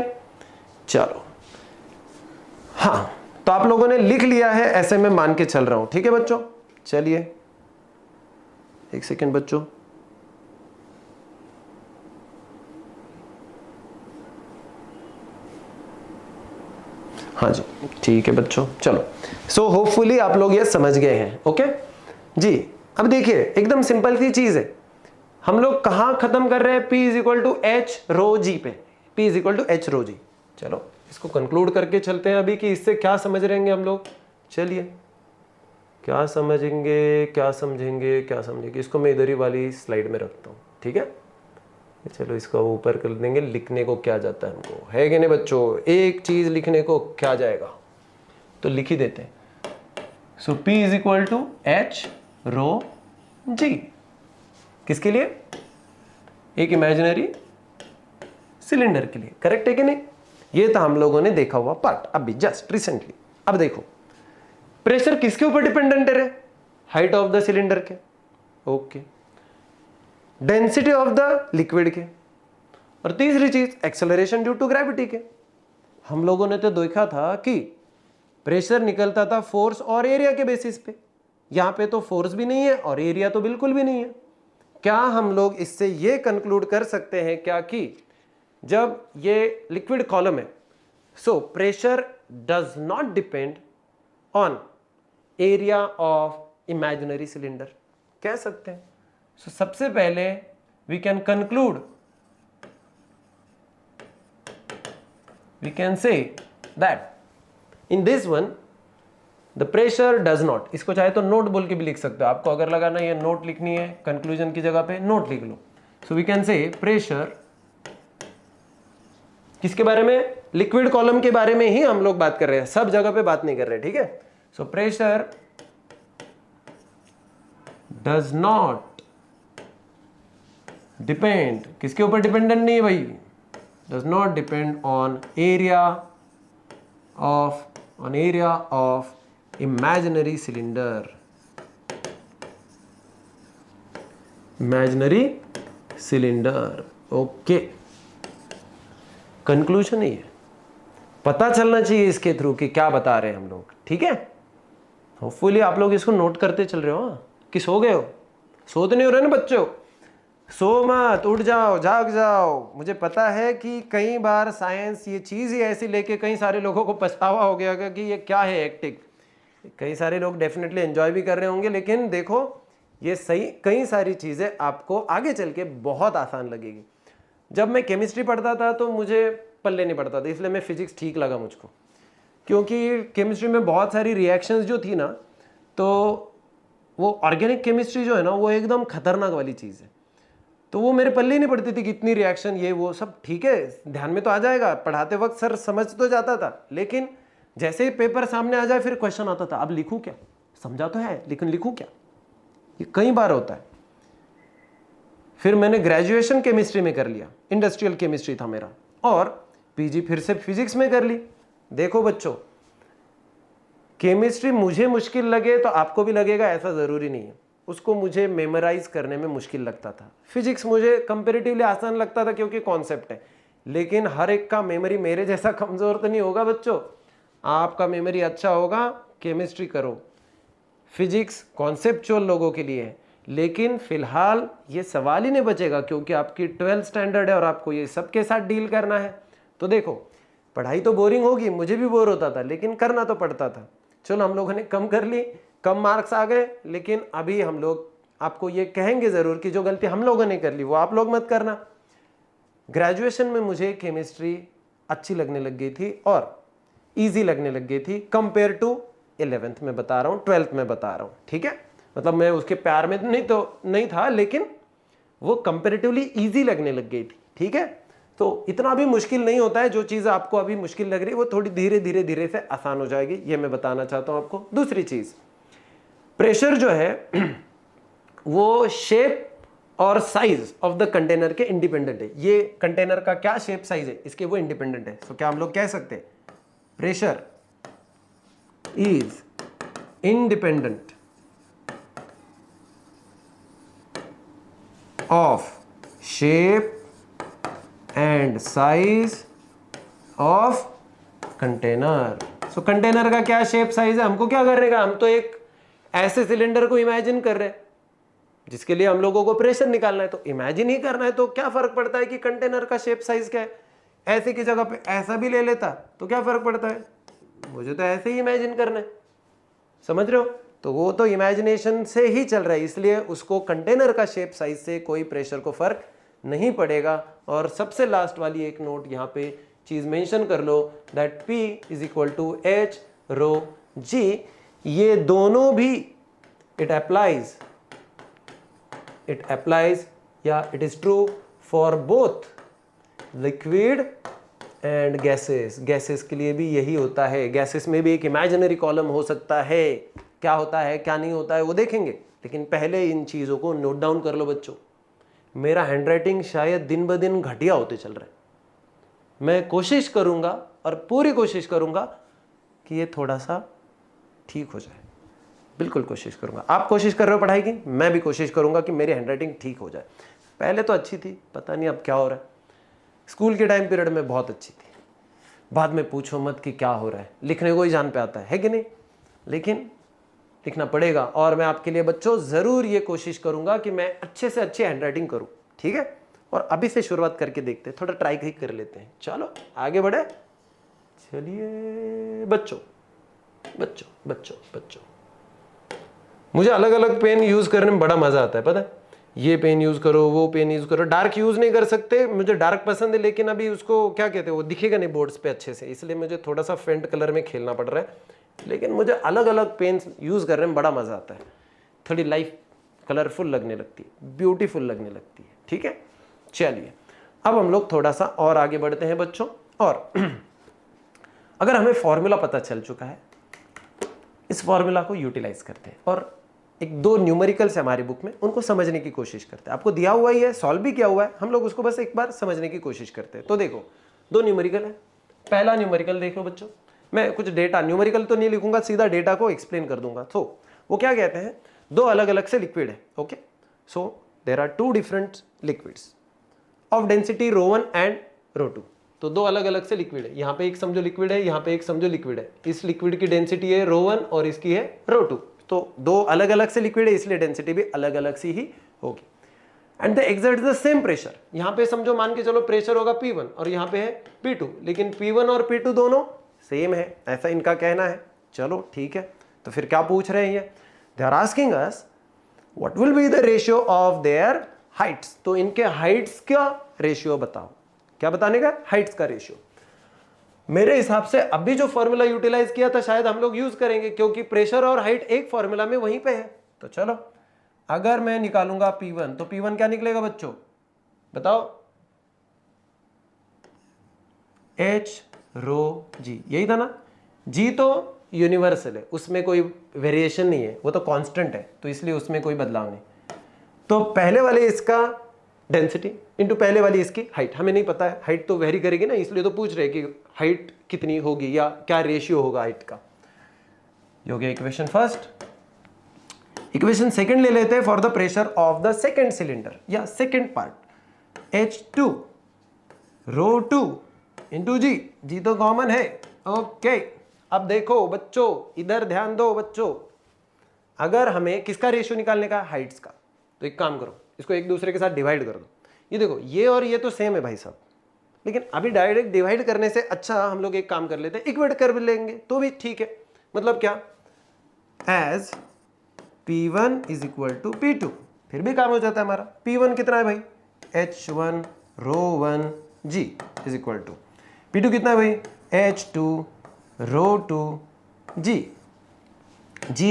चलो, हाँ तो आप लोगों ने लिख लिया है, ऐसे मैं मान के चल रहा हूं, ठीक है बच्चों। चलिए एक सेकेंड बच्चों, हाँ जी ठीक है बच्चों, चलो। सो होपफुली आप लोग ये समझ गए हैं। ओके जी, अब देखिए एकदम सिंपल सी चीज है, हम लोग कहां खत्म कर रहे हैं, P is equal to H rho G पे, P is equal to H rho G. चलो इसको कंक्लूड करके चलते हैं अभी कि इससे क्या समझ रहेंगे हम लोग। चलिए क्या समझेंगे, क्या समझेंगे, इसको मैं इधर ही वाली स्लाइड में रखता हूँ, ठीक है। चलो इसको ऊपर कर देंगे, लिखने को क्या जाता है हमको, है कि नहीं बच्चों, एक चीज लिखने को क्या जाएगा, तो लिख ही देते हैं। So P is equal to H rho G, किसके लिए, एक इमेजिनरी सिलेंडर के लिए, करेक्ट है कि नहीं। ये था हम लोगों ने देखा हुआ पार्ट अभी जस्ट रिसेंटली। अब देखो प्रेशर किसके ऊपर डिपेंडेंट है, हाइट ऑफ द सिलेंडर के, okay, density of the liquid के, और तीसरी चीज एक्सेलरेशन ड्यू टू ग्रेविटी के। हम लोगों ने तो देखा था कि प्रेशर निकलता था फोर्स और एरिया के बेसिस पे, यहां पे तो फोर्स भी नहीं है और एरिया तो बिल्कुल भी नहीं है। क्या हम लोग इससे ये कंक्लूड कर सकते हैं क्या कि जब ये लिक्विड कॉलम है, so pressure does not depend on area of imaginary cylinder, कह सकते हैं। सो सबसे पहले we can conclude, we can say that in this one the pressure does not, इसको चाहे तो नोट बोल के भी लिख सकते हो, आपको अगर लगा ना ये नोट लिखनी है कंक्लूजन की जगह पे नोट लिख लो। So we can say pressure किसके बारे में, लिक्विड कॉलम के बारे में ही हम लोग बात कर रहे हैं, सब जगह पे बात नहीं कर रहे, ठीक है। So pressure does not depend, किसके ऊपर डिपेंडेंट नहीं है भाई, does not depend on area of imaginary cylinder, okay. Conclusion ही है, पता चलना चाहिए इसके थ्रू कि क्या बता रहे हैं हम लोग, ठीक है। होपफुली आप लोग इसको नोट करते चल रहे हो, कि सो गए हो, सो तो नहीं हो रहे ना बच्चों, सो मत, उठ जाओ, जाग जाओ। मुझे पता है कि कई बार साइंस ये चीज़ ही ऐसी लेके कई सारे लोगों को पछतावा हो गया कि ये क्या है एक्टिक। कई सारे लोग डेफिनेटली एंजॉय भी कर रहे होंगे, लेकिन देखो ये सही, कई सारी चीज़ें आपको आगे चल के बहुत आसान लगेगी। जब मैं केमिस्ट्री पढ़ता था तो मुझे पल्ले नहीं पड़ता था, इसलिए मैं फिजिक्स ठीक लगा मुझको, क्योंकि केमिस्ट्री में बहुत सारी रिएक्शंस जो थी ना, तो वो ऑर्गेनिक केमिस्ट्री जो है ना, वो एकदम खतरनाक वाली चीज़ है। तो वो मेरे पल्ले ही नहीं पड़ती थी कि इतनी रिएक्शन ये वो सब, ठीक है ध्यान में तो आ जाएगा, पढ़ाते वक्त सर समझ तो जाता था, लेकिन जैसे ही पेपर सामने आ जाए फिर क्वेश्चन आता था, अब लिखूं क्या, समझा तो है लेकिन लिखूं क्या, ये कई बार होता है। फिर मैंने ग्रेजुएशन केमिस्ट्री में कर लिया, इंडस्ट्रियल केमिस्ट्री था मेरा, और पीजी फिर से फिजिक्स में कर ली। देखो बच्चों, केमिस्ट्री मुझे मुश्किल लगे तो आपको भी लगेगा ऐसा जरूरी नहीं है, उसको मुझे मेमोराइज करने में मुश्किल लगता था। फिजिक्स मुझे कंपैरेटिवली आसान लगता था क्योंकि कॉन्सेप्ट है, लेकिन हर एक का मेमोरी मेरे जैसा कमजोर तो नहीं होगा बच्चों, आपका मेमोरी अच्छा होगा, केमिस्ट्री करो। फिजिक्स कॉन्सेप्चुअल लोगों के लिए है, लेकिन फिलहाल ये सवाल ही नहीं बचेगा क्योंकि आपकी 12th स्टैंडर्ड है और आपको ये सबके साथ डील करना है। तो देखो पढ़ाई तो बोरिंग होगी, मुझे भी बोर होता था, लेकिन करना तो पड़ता था। चलो हम लोगों ने कम कर ली, कम मार्क्स आ गए, लेकिन अभी हम लोग आपको ये कहेंगे जरूर कि जो गलती हम लोगों ने कर ली वो आप लोग मत करना। ग्रेजुएशन में मुझे केमिस्ट्री अच्छी लगने लग गई थी और इजी लगने लग गई थी कंपेयर टू 11th में बता रहा हूँ, 12th में बता रहा हूँ, ठीक है। मतलब मैं उसके प्यार में नहीं था, लेकिन वो कंपेरेटिवली इजी लगने लग गई थी। ठीक है, तो इतना भी मुश्किल नहीं होता है। जो चीज़ आपको अभी मुश्किल लग रही है वो थोड़ी धीरे धीरे धीरे से आसान हो जाएगी, ये मैं बताना चाहता हूं आपको। दूसरी चीज़, प्रेशर जो है वो शेप और साइज ऑफ द कंटेनर के इंडिपेंडेंट है। ये कंटेनर का क्या शेप साइज है इसके वो इंडिपेंडेंट है। तो क्या हम लोग कह सकते हैं pressure is independent of shape and size of container. So container का क्या शेप साइज है, हमको क्या करने का, हम तो एक ऐसे सिलेंडर को इमेजिन कर रहे हैं जिसके लिए हम लोगों को प्रेशर निकालना है। तो इमेजिन ही करना है, तो क्या फर्क पड़ता है कि कंटेनर का शेप साइज क्या है। ऐसे की जगह पे ऐसा भी ले लेता तो क्या फर्क पड़ता है, मुझे तो ऐसे ही इमेजिन करना है। समझ रहे हो, तो वो तो इमेजिनेशन से ही चल रहा है, इसलिए उसको कंटेनर का शेप साइज से कोई प्रेशर को फर्क नहीं पड़ेगा। और सबसे लास्ट वाली एक नोट यहाँ पे चीज मेंशन कर लो, that P is equal to H rho G। ये दोनों भी इट अप्लाइज या it is true for both liquid and gases. Gases के लिए भी यही होता है। गैसेस में भी एक इमेजिनरी कॉलम हो सकता है, क्या होता है क्या नहीं होता है वो देखेंगे, लेकिन पहले इन चीज़ों को नोट डाउन कर लो बच्चों। मेरा हैंडराइटिंग शायद दिन ब दिन घटिया होते चल रहा है। मैं कोशिश करूंगा और पूरी कोशिश करूंगा कि ये थोड़ा सा ठीक हो जाए, बिल्कुल कोशिश करूंगा। आप कोशिश कर रहे हो पढ़ाई की, मैं भी कोशिश करूंगा कि मेरी हैंडराइटिंग ठीक हो जाए। पहले तो अच्छी थी, पता नहीं अब क्या हो रहा है। स्कूल के टाइम पीरियड में बहुत अच्छी थी, बाद में पूछो मत कि क्या हो रहा है। लिखने को ही जान पे आता है कि नहीं, लेकिन लिखना पड़ेगा। और मैं आपके लिए बच्चों ज़रूर ये कोशिश करूंगा कि मैं अच्छे से अच्छी हैंडराइटिंग करूं, ठीक है। और अभी से शुरुआत करके देखते हैं, थोड़ा ट्राई ही कर लेते हैं। चलो आगे बढ़े, चलिए बच्चों बच्चों बच्चों बच्चों मुझे अलग अलग पेन यूज़ करने में बड़ा मज़ा आता है, पता है। ये पेन यूज़ करो, वो पेन यूज़ करो। डार्क यूज़ नहीं कर सकते, मुझे डार्क पसंद है, लेकिन अभी उसको क्या कहते हैं वो दिखेगा नहीं बोर्ड्स पे अच्छे से, इसलिए मुझे थोड़ा सा फेंट कलर में खेलना पड़ रहा है। लेकिन मुझे अलग अलग पेन्स यूज़ करने में बड़ा मज़ा आता है। थोड़ी लाइफ कलरफुल लगने लगती है, ब्यूटीफुल लगने लगती है, ठीक है। चलिए अब हम लोग थोड़ा सा और आगे बढ़ते हैं बच्चों। और अगर हमें फॉर्मूला पता चल चुका है, इस फॉर्मूला को यूटिलाइज करते हैं और एक दो न्यूमेरिकल्स है हमारी बुक में, उनको समझने की कोशिश करते हैं। आपको दिया हुआ ही है, सॉल्व भी किया हुआ है, हम लोग उसको बस एक बार समझने की कोशिश करते हैं। तो देखो दो न्यूमेरिकल है। पहला न्यूमेरिकल देखो बच्चों, मैं कुछ डेटा, न्यूमेरिकल तो नहीं लिखूंगा, सीधा डेटा को एक्सप्लेन कर दूंगा। तो वो क्या कहते हैं, दो अलग अलग से लिक्विड है, okay. So there are two different liquids of density ρ1 and ρ2। तो दो अलग अलग से लिक्विड है, यहाँ पे एक समझो लिक्विड है, यहाँ पे एक समझो लिक्विड है। इस लिक्विड की डेंसिटी है ρ1 और इसकी है ρ2। तो दो अलग अलग से लिक्विड है, इसलिए डेंसिटी भी अलग अलग सी ही होगी। And they exert the same pressure. यहाँ पे समझो मान के चलो प्रेशर होगा P1 और यहाँ पे है P2, लेकिन P1 और P2 दोनों सेम है, ऐसा इनका कहना है। चलो ठीक है, तो फिर क्या पूछ रहे हैं ये, they are asking us what will be the ratio of their heights. तो इनके हाइट्स का रेशियो बताओ। क्या बताने का, हाइट्स का रेशियो। मेरे हिसाब से अभी जो फॉर्मूला यूटिलाइज किया था शायद हम लोग यूज करेंगे, क्योंकि प्रेशर और हाइट एक फॉर्मूला में वहीं पे है। तो चलो अगर मैं निकालूंगा P1, तो P1 क्या निकलेगा बच्चों बताओ, H ρ G, यही था ना। G तो यूनिवर्सल है, उसमें कोई वेरिएशन नहीं है, वो तो कांस्टेंट है, तो इसलिए उसमें कोई बदलाव नहीं। तो पहले वाले इसका डेंसिटी इंटू पहले वाली इसकी हाइट, हमें नहीं पता है, हाइट तो वेरी करेगी ना, इसलिए तो पूछ रहे कि हाइट कितनी होगी या क्या रेशियो होगा हाइट का। ये हो गया इक्वेशन फर्स्ट। इक्वेशन सेकंड ले लेते हैं for the pressure of the second cylinder या second part, H2 ρ2 into G तो कॉमन है, ओके। अब देखो बच्चों, इधर ध्यान दो बच्चों, अगर हमें किसका रेशियो निकालने का, हाइट्स का, तो एक काम करो, इसको एक दूसरे के साथ डिवाइड कर दो। ये देखो ये और ये तो सेम है भाई साहब, लेकिन अभी डायरेक्ट डिवाइड करने से अच्छा हम लोग एक काम कर लेते हैं, इक्वेट कर भी लेंगे तो भी ठीक है। मतलब क्या, as P1 is equal to P2, फिर भी काम हो जाता है हमारा। P1 कितना है भाई, H1 ρ1 G is equal to P2 कितना है भाई, H2 ρ2 G।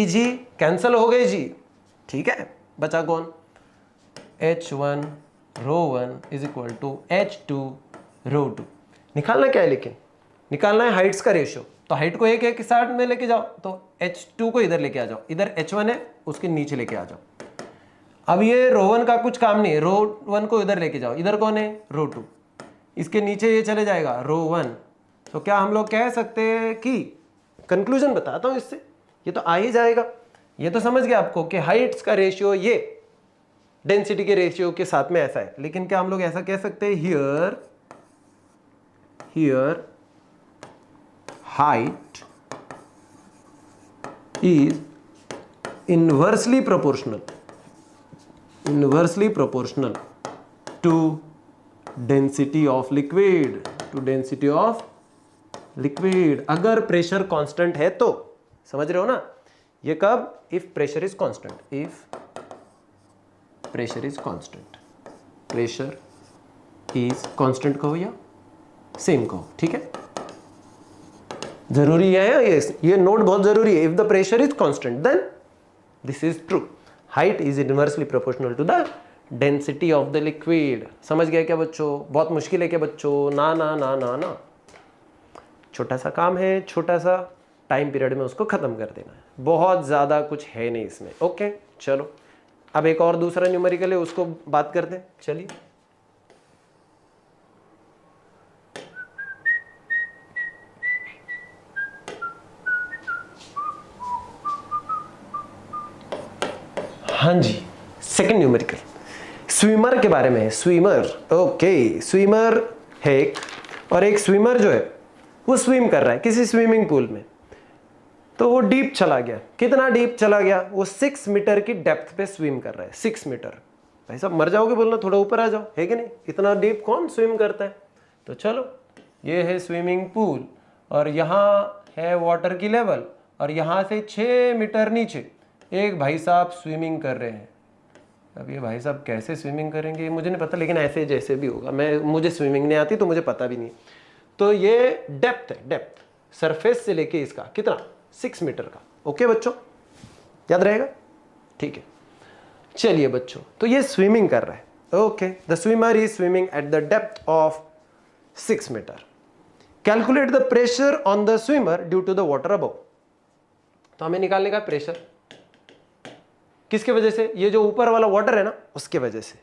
G कैंसल हो गए G, ठीक है, बचा कौन, H1 ρ1 is equal to H2 ρ2। निकालना क्या है, लेकिन निकालना है हाइट्स का रेशियो। तो हाइट को एक एक साथ में लेके जाओ, तो H2 को इधर लेके आ जाओ, इधर H1 है उसके नीचे लेके आ जाओ। अब ये ρ1 का कुछ काम नहीं है, ρ1 को इधर लेके जाओ, इधर कौन है ρ2, इसके नीचे ये चले जाएगा ρ1। तो क्या हम लोग कह सकते हैं कि, कंक्लूजन बताता हूं इससे, ये तो आ ही जाएगा, ये तो समझ गया आपको कि हाइट्स का रेशियो ये डेंसिटी के रेशियो के साथ में ऐसा है। लेकिन क्या हम लोग ऐसा कह सकते हैं, here height is inversely proportional to density of liquid, अगर प्रेशर कांस्टेंट है तो। समझ रहे हो ना, ये कब, if pressure is constant, pressure is constant कहो या सेम कहो, ठीक है। जरूरी है ये नोट बहुत जरूरी है। If the pressure is constant then this is true, height is inversely proportional to the density of the liquid. समझ गए क्या बच्चों? बहुत मुश्किल है क्या बच्चों? ना ना ना ना ना, छोटा सा काम है, छोटा सा टाइम पीरियड में उसको खत्म कर देना है, बहुत ज़्यादा कुछ है नहीं इसमें। ओके चलो, अब एक और दूसरा न्यूमेरिकल है, उसको बात करते हैं। चलिए, हाँ जी, सेकंड न्यूमेरिकल स्विमर के बारे में है। स्विमर, ओके, स्विमर है एक, और एक स्विमर जो है वो स्विम कर रहा है किसी स्विमिंग पूल में। तो वो डीप चला गया। कितना डीप चला गया? वो 6 मीटर की डेप्थ पे स्विम कर रहा है। 6 मीटर, भाई साहब मर जाओगे बोलना, थोड़ा ऊपर आ जाओ, है कि नहीं? इतना डीप कौन स्विम करता है? तो चलो, ये है स्विमिंग पूल, और यहाँ है वाटर की लेवल, और यहाँ से 6 मीटर नीचे एक भाई साहब स्विमिंग कर रहे हैं। अब ये भाई साहब कैसे स्विमिंग करेंगे मुझे नहीं पता, लेकिन ऐसे जैसे भी होगा, मुझे स्विमिंग नहीं आती तो मुझे पता भी नहीं। तो ये डेप्थ है, डेप्थ सरफेस से लेके इसका कितना, 6 मीटर का। ओके बच्चों, याद रहेगा? ठीक है, चलिए बच्चों, तो ये स्विमिंग कर रहा है। Okay, the swimmer is swimming at the depth of 6 metre. Calculate the pressure on the swimmer due to the water above. तो हमें निकालने का प्रेशर किसके वजह से? ये जो ऊपर वाला वाटर है ना, उसके वजह से।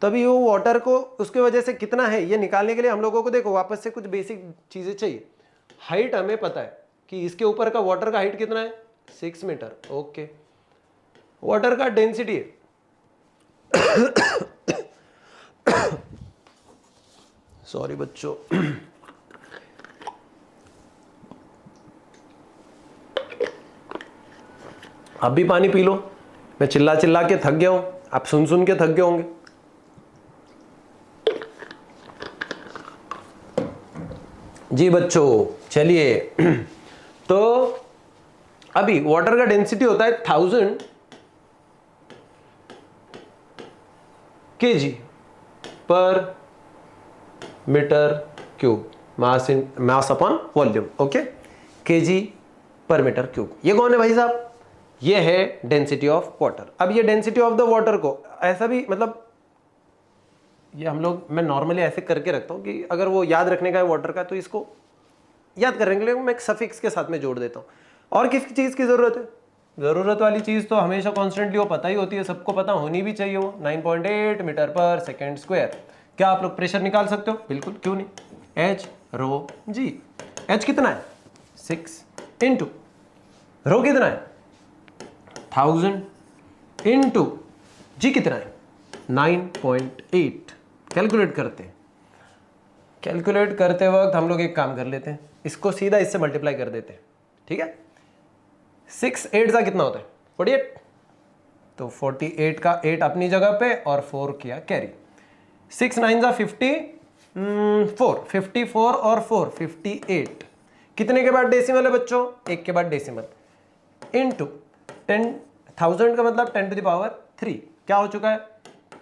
तभी वो वाटर को उसके वजह से कितना है ये निकालने के लिए हम लोगों को देखो वापस से कुछ बेसिक चीजें चाहिए। हाइट हमें पता है कि इसके ऊपर का वाटर का हाइट कितना है, 6 मीटर। ओके, वाटर का डेंसिटी है सॉरी बच्चों, आप भी पानी पी लो। मैं चिल्ला चिल्ला के थक गया हूं, आप सुन सुन के थक गए होंगे। जी बच्चों, चलिए तो अभी वाटर का डेंसिटी होता है 1000 kg पर metre cube, mass upon volume. Okay, kg पर मीटर क्यूब। ये कौन है भाई साहब? ये है डेंसिटी ऑफ वाटर। अब ये डेंसिटी ऑफ द वाटर को ऐसा भी, मतलब ये हम लोग, मैं नॉर्मली ऐसे करके रखता हूँ कि अगर वो याद रखने का है वाटर का, तो इसको याद करने के लिए मैं एक सफिक्स के साथ में जोड़ देता हूँ। और किस चीज़ की ज़रूरत है? ज़रूरत वाली चीज़ तो हमेशा कॉन्स्टेंटली वो पता ही होती है, सबको पता होनी भी चाहिए। वो 9.8 मीटर पर सेकेंड स्क्वायर। क्या आप लोग प्रेशर निकाल सकते हो? बिल्कुल, क्यों नहीं। एच रो जी, एच कितना है? 6 इंटू रो कितना है? 1000 इंटू जी कितना है? 9.8। कैलकुलेट करते हैं, कैलकुलेट करते वक्त हम लोग एक काम कर लेते हैं, इसको सीधा इससे मल्टीप्लाई कर देते हैं, ठीक है। 6 8 का कितना होता है? 48। तो 48 का 8 अपनी जगह पे और 4 किया कैरी। 6 9 जा 54, 54 और 4 58। कितने के बाद डेसिमल है बच्चों? 1 के बाद डेसिमल। इंटू 10,000 का मतलब 10 टू द पावर 3। क्या हो चुका है?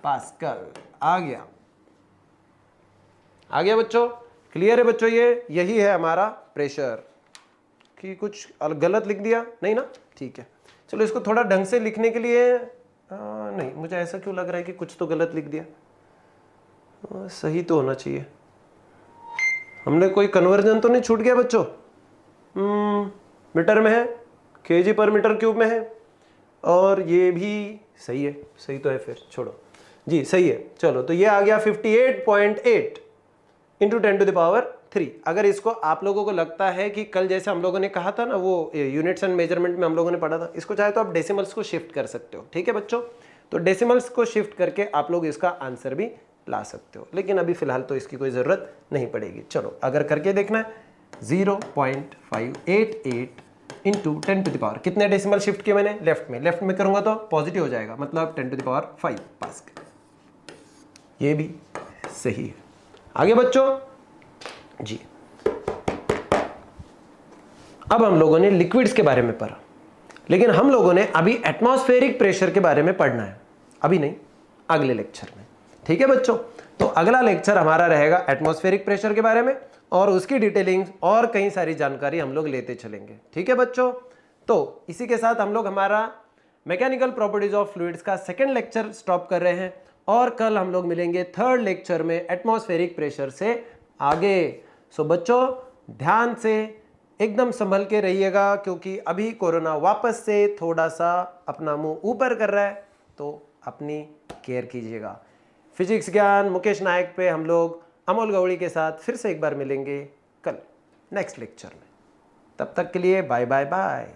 पास्कल। आ गया बच्चों, क्लियर है बच्चों? ये यही है हमारा प्रेशर। कि कुछ गलत लिख दिया नहीं ना? ठीक है, चलो इसको थोड़ा ढंग से लिखने के लिए नहीं, मुझे ऐसा क्यों लग रहा है कि कुछ तो गलत लिख दिया। सही तो होना चाहिए। हमने कोई कन्वर्जन तो नहीं छूट गया बच्चों? मीटर में है, केजी पर मीटर क्यूब में है, और ये भी सही है। सही तो है, फिर छोड़ो जी, सही है। चलो, तो ये आ गया 58.8 इंटू 10⁻3। अगर इसको आप लोगों को लगता है कि कल जैसे हम लोगों ने कहा था ना, वो यूनिट्स एंड मेजरमेंट में हम लोगों ने पढ़ा था, इसको चाहे तो आप डेसिमल्स को शिफ्ट कर सकते हो। ठीक है बच्चों, तो डेसिमल्स को शिफ्ट करके आप लोग इसका आंसर भी ला सकते हो, लेकिन अभी फिलहाल तो इसकी कोई ज़रूरत नहीं पड़ेगी। चलो, अगर करके देखना है 0.588 इंटू 10⁻, कितने डेसिमल शिफ्ट किए मैंने? लेफ्ट में करूंगा तो पॉजिटिव हो जाएगा, मतलब 10⁵ पास्कल। ये भी सही है। आगे बच्चों जी, अब हम लोगों ने लिक्विड्स के बारे में पढ़ा, लेकिन हम लोगों ने अभी एटमॉस्फेरिक प्रेशर के बारे में पढ़ना है। अभी नहीं, अगले लेक्चर में। ठीक है बच्चों, तो अगला लेक्चर हमारा रहेगा एटमॉस्फेरिक प्रेशर के बारे में, और उसकी डिटेलिंग और कई सारी जानकारी हम लोग लेते चलेंगे। ठीक है बच्चों, तो इसी के साथ हम लोग हमारा मैकेनिकल प्रॉपर्टीज ऑफ फ्लूइड्स का सेकंड लेक्चर स्टॉप कर रहे हैं, और कल हम लोग मिलेंगे थर्ड लेक्चर में एटमॉस्फेरिक प्रेशर से आगे। सो बच्चों, ध्यान से एकदम संभल के रहिएगा, क्योंकि अभी कोरोना वापस से थोड़ा सा अपना मुंह ऊपर कर रहा है, तो अपनी केयर कीजिएगा। फिजिक्स ज्ञान मुकेश नायक पे हम लोग अमोल गौड़ी के साथ फिर से एक बार मिलेंगे कल नेक्स्ट लेक्चर में। तब तक के लिए बाय बाय बाय।